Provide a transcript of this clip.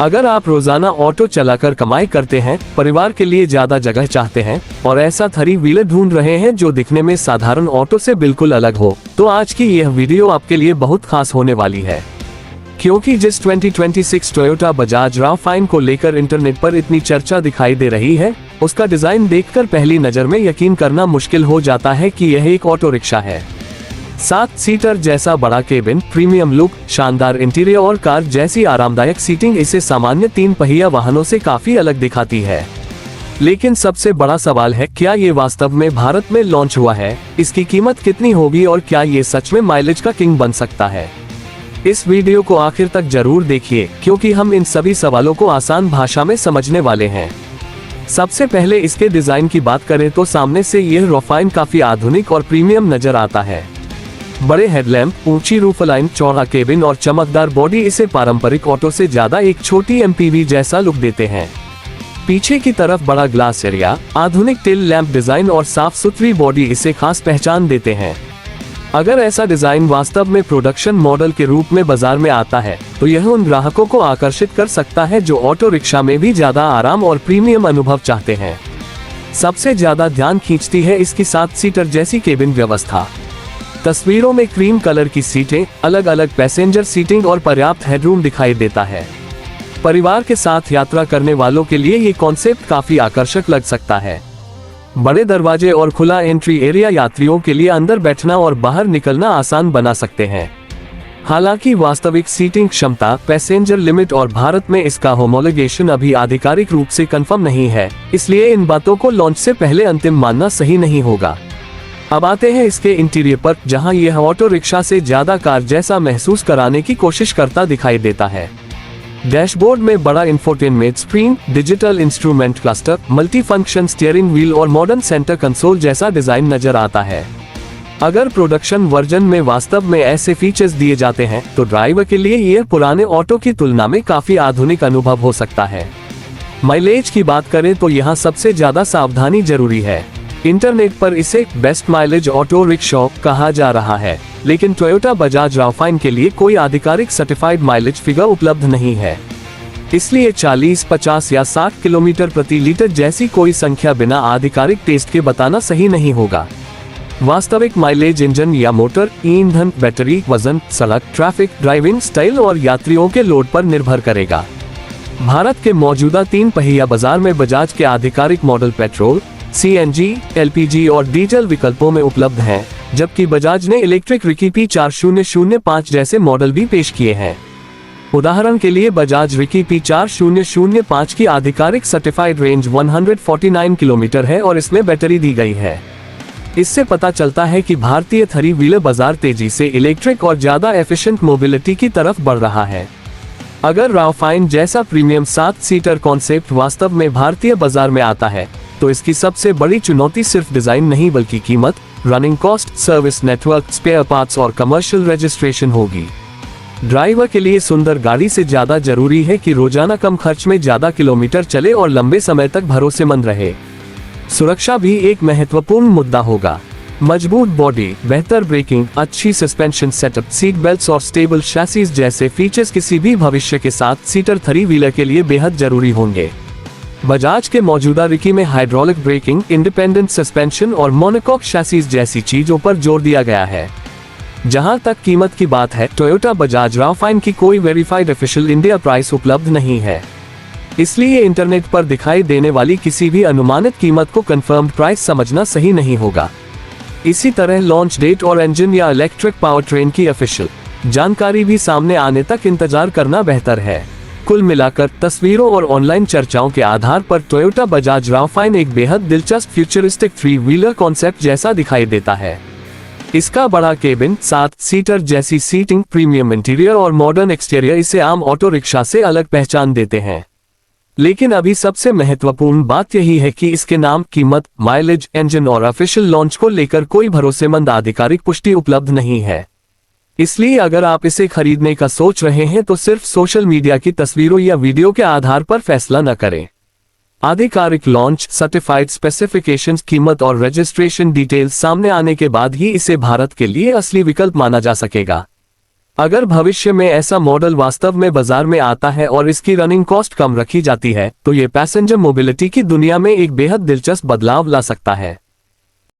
अगर आप रोजाना ऑटो चलाकर कमाई करते हैं, परिवार के लिए ज्यादा जगह चाहते हैं और ऐसा थ्री व्हीलर ढूंढ रहे हैं जो दिखने में साधारण ऑटो से बिल्कुल अलग हो, तो आज की यह वीडियो आपके लिए बहुत खास होने वाली है। क्योंकि जिस 2026 टोयोटा बजाज राव5 को लेकर इंटरनेट पर इतनी चर्चा दिखाई दे रही है, उसका डिजाइन देखकर पहली नजर में यकीन करना मुश्किल हो जाता है कि यह एक ऑटो रिक्शा है। 7 सीटर जैसा बड़ा केबिन, प्रीमियम लुक, शानदार इंटीरियर और कार जैसी आरामदायक सीटिंग इसे सामान्य 3 पहिया वाहनों से काफी अलग दिखाती है। लेकिन सबसे बड़ा सवाल है, क्या ये वास्तव में भारत में लॉन्च हुआ है? इसकी कीमत कितनी होगी और क्या ये सच में माइलेज का किंग बन सकता है? इस वीडियो को आखिर तक जरूर देखिए, क्योंकि हम इन सभी सवालों को आसान भाषा में समझने वाले हैं। सबसे पहले इसके डिजाइन की बात करें तो सामने से यह राव5 काफी आधुनिक और प्रीमियम नजर आता है। बड़े हेडलैम्प, ऊंची रूफ लाइन, चौड़ा केबिन और चमकदार बॉडी इसे पारंपरिक ऑटो से ज्यादा एक छोटी एमपीवी जैसा लुक देते हैं। पीछे की तरफ बड़ा ग्लास एरिया, आधुनिक टेल लैंप डिजाइन और साफ सुथरी बॉडी इसे खास पहचान देते हैं। अगर ऐसा डिजाइन वास्तव में प्रोडक्शन मॉडल के रूप में बाजार में आता है, तो यह उन ग्राहकों को आकर्षित कर सकता है जो ऑटो रिक्शा में भी ज्यादा आराम और प्रीमियम अनुभव चाहते हैं। सबसे ज्यादा ध्यान खींचती है इसकी 7 सीटर जैसी केबिन व्यवस्था। तस्वीरों में क्रीम कलर की सीटें, अलग अलग पैसेंजर सीटिंग और पर्याप्त हेडरूम दिखाई देता है। परिवार के साथ यात्रा करने वालों के लिए ये कॉन्सेप्ट काफी आकर्षक लग सकता है। बड़े दरवाजे और खुला एंट्री एरिया यात्रियों के लिए अंदर बैठना और बाहर निकलना आसान बना सकते हैं। हालांकि वास्तविक सीटिंग क्षमता, पैसेंजर लिमिट और भारत में इसका होमोलोगेशन अभी आधिकारिक रूप से कंफर्म नहीं है, इसलिए इन बातों को लॉन्च से पहले अंतिम मानना सही नहीं होगा। अब आते हैं इसके इंटीरियर पर, जहां यह ऑटो रिक्शा से ज्यादा कार जैसा महसूस कराने की कोशिश करता दिखाई देता है। डैशबोर्ड में बड़ा infotainment screen, digital instrument cluster, multi function steering wheel और मॉडर्न सेंटर कंसोल जैसा डिजाइन नजर आता है। अगर प्रोडक्शन वर्जन में वास्तव में ऐसे फीचर्स दिए जाते हैं, तो ड्राइवर के लिए यह पुराने ऑटो की तुलना में काफी आधुनिक अनुभव हो सकता है। माइलेज की बात करें तो यहाँ सबसे ज्यादा सावधानी जरूरी है। इंटरनेट पर इसे बेस्ट माइलेज ऑटो रिक्शा कहा जा रहा है, लेकिन टोयोटा बजाज राव5 के लिए कोई आधिकारिक सर्टिफाइड माइलेज फिगर उपलब्ध नहीं है। इसलिए 40, 50 या 60 किलोमीटर प्रति लीटर जैसी कोई संख्या बिना आधिकारिक टेस्ट के बताना सही नहीं होगा। वास्तविक माइलेज इंजन या मोटर, ईंधन, बैटरी, वजन, सड़क ट्रैफिक, ड्राइविंग स्टाइल और यात्रियों के लोड पर निर्भर करेगा। भारत के मौजूदा 3 पहिया बाजार में बजाज के आधिकारिक मॉडल पेट्रोल, CNG, LPG और डीजल विकल्पों में उपलब्ध हैं, जबकि बजाज ने इलेक्ट्रिक रिकी P4005 जैसे मॉडल भी पेश किए हैं। उदाहरण के लिए बजाज रिकी P4005 की आधिकारिक सर्टिफाइड रेंज 149 किलोमीटर है और इसमें बैटरी दी गई है। इससे पता चलता है कि भारतीय थ्री व्हीलर बाजार तेजी से इलेक्ट्रिक और ज्यादा एफिशिएंट मोबिलिटी की तरफ बढ़ रहा है। अगर राव5 जैसा प्रीमियम 7 सीटर कॉन्सेप्ट वास्तव में भारतीय बाजार में आता है, तो इसकी सबसे बड़ी चुनौती सिर्फ डिजाइन नहीं बल्कि कीमत, running cost, service network, spare parts और कमर्शियल रजिस्ट्रेशन होगी। ड्राइवर के लिए सुंदर गाड़ी से ज्यादा जरूरी है कि रोजाना कम खर्च में ज्यादा किलोमीटर चले और लंबे समय तक भरोसेमंद रहे। सुरक्षा भी एक महत्वपूर्ण मुद्दा होगा। मजबूत बॉडी, बेहतर ब्रेकिंग, अच्छी सस्पेंशन सेटअप, सीट बेल्ट्स और स्टेबल शैसीज जैसे फीचर्स किसी भी भविष्य के 7 सीटर थ्री व्हीलर के लिए बेहद जरूरी होंगे। बजाज के मौजूदा रिकी में हाइड्रोलिक ब्रेकिंग, इंडिपेंडेंट सस्पेंशन और मोनोकॉक शैसीज जैसी चीजों पर जोर दिया गया है। जहां तक कीमत की बात है, टोयोटा बजाज राव5 की कोई वेरीफाइड ऑफिशियल इंडिया प्राइस उपलब्ध नहीं है। इसलिए इंटरनेट पर दिखाई देने वाली किसी भी अनुमानित कीमत को कंफर्म्ड प्राइस समझना सही नहीं होगा। इसी तरह लॉन्च डेट और इंजन या इलेक्ट्रिक पावर ट्रेन की ऑफिशियल जानकारी भी सामने आने तक इंतजार करना बेहतर है। कुल मिलाकर तस्वीरों और ऑनलाइन चर्चाओं के आधार पर टोयोटा बजाज राव5 एक बेहद दिलचस्प फ्यूचरिस्टिक थ्री व्हीलर कॉन्सेप्ट जैसा दिखाई देता है। इसका बड़ा केबिन, 7 सीटर जैसी सीटिंग, प्रीमियम इंटीरियर और मॉडर्न एक्सटीरियर इसे आम ऑटो रिक्शा से अलग पहचान देते हैं। लेकिन अभी सबसे महत्वपूर्ण बात यही है कि इसके नाम, कीमत, माइलेज, इंजन और ऑफिशियल लॉन्च को लेकर कोई भरोसेमंद आधिकारिक पुष्टि उपलब्ध नहीं है। इसलिए अगर आप इसे खरीदने का सोच रहे हैं तो सिर्फ सोशल मीडिया की तस्वीरों या वीडियो के आधार पर फैसला न करें। आधिकारिक लॉन्च, सर्टिफाइड स्पेसिफिकेशंस, कीमत और रजिस्ट्रेशन डिटेल्स सामने आने के बाद ही इसे भारत के लिए असली विकल्प माना जा सकेगा। अगर भविष्य में ऐसा मॉडल वास्तव में बाजार में आता है और इसकी रनिंग कॉस्ट कम रखी जाती है तो ये पैसेंजर मोबिलिटी की दुनिया में एक बेहद दिलचस्प बदलाव ला सकता है।